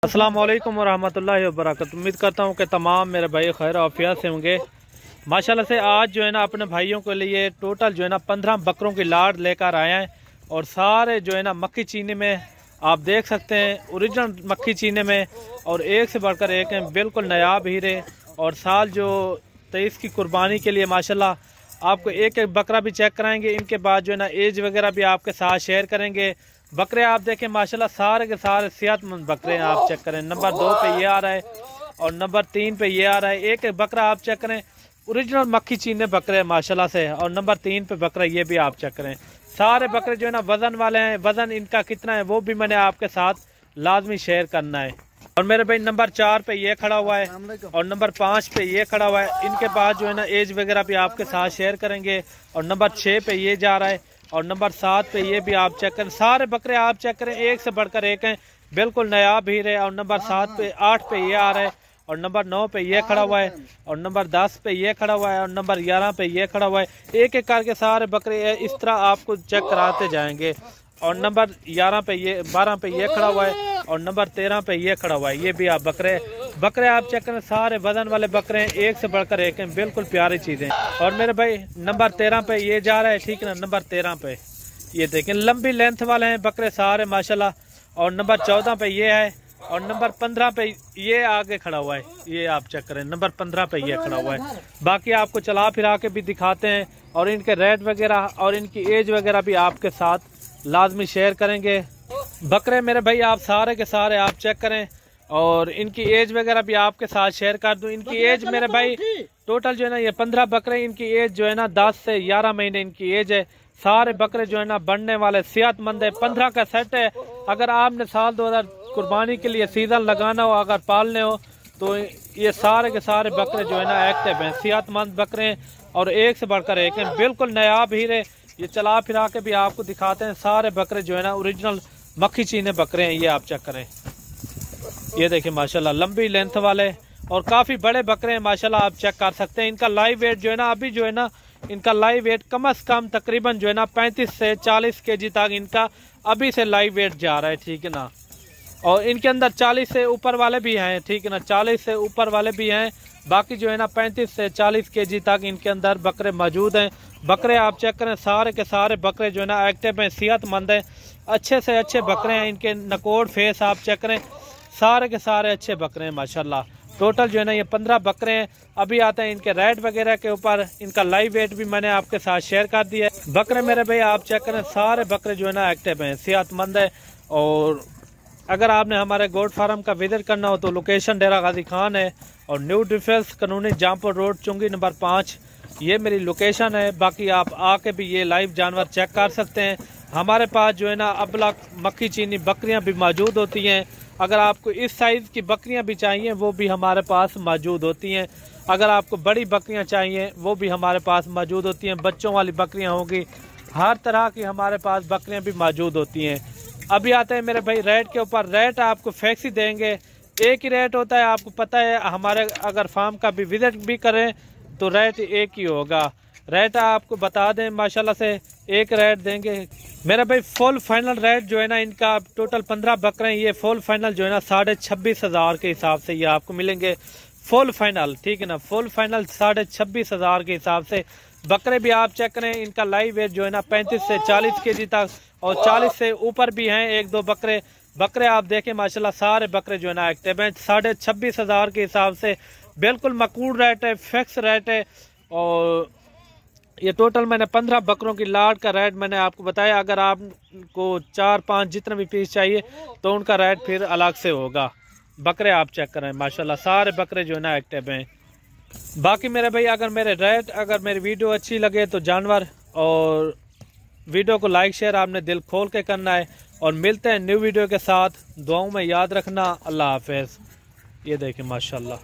अस्सलाम वालेकुम वरहमतुल्लाहि वबरकातुहू। उम्मीद करता हूँ कि तमाम मेरे भाई खैर आफियत से होंगे। माशाल्लाह से आज जो है ना अपने भाइयों के लिए टोटल जो है ना 15 बकरों की लाड़ लेकर आए हैं और सारे जो है ना मक्खी चीनी में आप देख सकते हैं, ओरिजिनल मक्खी चीनी में, और एक से बढ़कर एक हैं, बिल्कुल नायाब हीरे। और साल जो 23 की कुर्बानी के लिए माशाल्लाह आपको एक एक बकरा भी चेक कराएंगे। इनके बाद जो है ना एज वगैरह भी आपके साथ शेयर करेंगे। बकरे आप देखें माशाल्लाह सारे के सारे सेहतमंद बकरे हैं। आप चेक करें, नंबर 2 पे ये आ रहा है और नंबर 3 पे ये आ रहा है। एक एक बकरा आप चेक करें, ओरिजिनल मक्खी चीने बकरे हैं माशाल्लाह से। और नंबर 3 पे बकरा ये भी आप चेक करें। सारे बकरे जो है ना वजन वाले हैं। वजन इनका कितना है वो भी मैंने आपके साथ लाजमी शेयर करना है। और मेरे भाई नंबर 4 पे ये खड़ा हुआ है और नंबर 5 पे ये खड़ा हुआ है। इनके बाद जो है ना एज वगैरह भी आपके साथ शेयर करेंगे। और नंबर 6 पे ये जा रहा है और नंबर 7 पे ये भी आप चेक करें। सारे बकरे आप चेक करें, एक से बढ़कर एक हैं, बिल्कुल नायाब हीरे। और नंबर 8 पे ये आ रहा है और नंबर 9 पे ये खड़ा हुआ है और नंबर 10 पे ये खड़ा हुआ है और नंबर 11 पे ये खड़ा हुआ है। एक एक करके सारे बकरे इस तरह आपको चेक कराते जाएंगे। और नंबर 11 पे ये 12 पे ये खड़ा हुआ है और नंबर 13 पे ये खड़ा हुआ है। ये भी आप बकरे आप चेक करें, सारे वजन वाले बकरे हैं, एक से बढ़कर एक हैं, बिल्कुल प्यारी चीजें। और मेरे भाई नंबर 13 पे ये जा रहा है, ठीक है ना। नंबर 13 पे ये देखें, लंबी लेंथ वाले हैं बकरे सारे माशाल्लाह। और नंबर 14 पे ये है और नंबर 15 पे ये आगे खड़ा हुआ है। ये आप चेक करें, नंबर 15 पे ये खड़ा हुआ है। बाकी आपको चला फिरा के भी दिखाते हैं और इनके रेट वगैरह और इनकी एज वगैरह भी आपके साथ लाजमी शेयर करेंगे। बकरे मेरे भाई आप सारे के सारे आप चेक करें और इनकी एज वगैरह भी आपके साथ शेयर कर दूं। इनकी एज मेरे भाई टोटल जो है ना ये 15 बकरे, इनकी एज जो है ना 10 से 11 महीने इनकी एज है। सारे बकरे जो है ना बढ़ने वाले सेहतमंद है। 15 का सेट है। अगर आपने साल 2000 कुर्बानी के लिए सीजन लगाना हो, अगर पालने हो, तो ये सारे के सारे बकरे जो है ना एक्टिव हैं, सेहतमंद बकरे हैं और एक से बढ़कर एक हैं, बिल्कुल नायाब हीरे। ये चला फिरा के भी आपको दिखाते हैं। सारे बकरे जो है ना ओरिजिनल मक्खी चीने बकरे हैं। ये आप चेक करें, ये देखिए माशाल्लाह लंबी लेंथ वाले और काफी बड़े बकरे हैं माशाल्लाह। आप चेक कर सकते हैं। इनका लाइव वेट जो है ना अभी जो है ना इनका लाइव वेट कम से कम तकरीबन जो है ना 35 से 40 kg तक इनका अभी से लाइव वेट जा रहा है, ठीक है ना। और इनके अंदर 40 से ऊपर वाले भी हैं, ठीक है ना, 40 से ऊपर वाले भी हैं। बाकी जो है ना 35 से 40 kg तक इनके अंदर बकरे मौजूद हैं। बकरे आप चेक करें, सारे के सारे बकरे जो है ना एक्टिव हैं, सेहतमंद हैं, अच्छे से अच्छे बकरे हैं। इनके नकोड़ फेस आप चेक करें, सारे के सारे अच्छे बकरे हैं माशाल्लाह। टोटल जो है ना ये 15 बकरे हैं। अभी आते हैं इनके रेट वगैरह के ऊपर। इनका लाइव वेट भी मैंने आपके साथ शेयर कर दिया है। बकरे मेरे भाई आप चेक करें, सारे बकरे जो है ना एक्टिव हैं, सेहतमंद है। और अगर आपने हमारे गोट फार्म का विजिट करना हो तो लोकेशन डेरा गाजी खान है और न्यू डिफेंस कानूनी जामपुर रोड, चुंगी नंबर 5, ये मेरी लोकेशन है। बाकी आप आके भी ये लाइव जानवर चेक कर सकते हैं। हमारे पास जो है ना अबला मक्खी चीनी बकरियां भी मौजूद होती हैं। अगर आपको इस साइज़ की बकरियां भी चाहिए वो भी हमारे पास मौजूद होती हैं। अगर आपको बड़ी बकरियां चाहिए वो भी हमारे पास मौजूद होती हैं। बच्चों वाली बकरियां होगी, हर तरह की हमारे पास बकरियां भी मौजूद होती हैं। अभी आते हैं मेरे भाई रेट के ऊपर। रेट आपको फिक्स ही देंगे, एक ही रेट होता है, आपको पता है। हमारे अगर फार्म का भी विजिट भी करें तो रेट एक ही होगा। रेट आपको बता दें माशाल्लाह से एक रेट देंगे मेरा भाई। फुल फाइनल रेट जो है ना इनका टोटल 15 बकरे हैं, ये फुल फाइनल जो है ना 26,500 के हिसाब से ये आपको मिलेंगे। फुल फाइनल, ठीक है ना, फुल फाइनल 26,500 के हिसाब से। बकरे भी आप चेक करें, इनका लाइव वेट जो है ना 35 से 40 kg तक और 40 से ऊपर भी हैं एक दो बकरे आप देखें माशाल्लाह। सारे बकरे जो है ना एक्टिव हैं। 26,500 के हिसाब से बिल्कुल मकबूल रेट है, फिक्स रेट है। और ये टोटल मैंने 15 बकरों की लाड़ का रेट मैंने आपको बताया। अगर आपको 4-5 जितने भी पीस चाहिए तो उनका रेट फिर अलग से होगा। बकरे आप चेक करें माशाल्लाह, सारे बकरे जो है ना एक्टिव हैं। बाकी मेरे भाई अगर मेरी वीडियो अच्छी लगे तो जानवर और वीडियो को लाइक शेयर आपने दिल खोल के करना है। और मिलते हैं न्यू वीडियो के साथ। दुआओं में याद रखना। अल्लाह हाफिज़। ये देखें माशाल्लाह।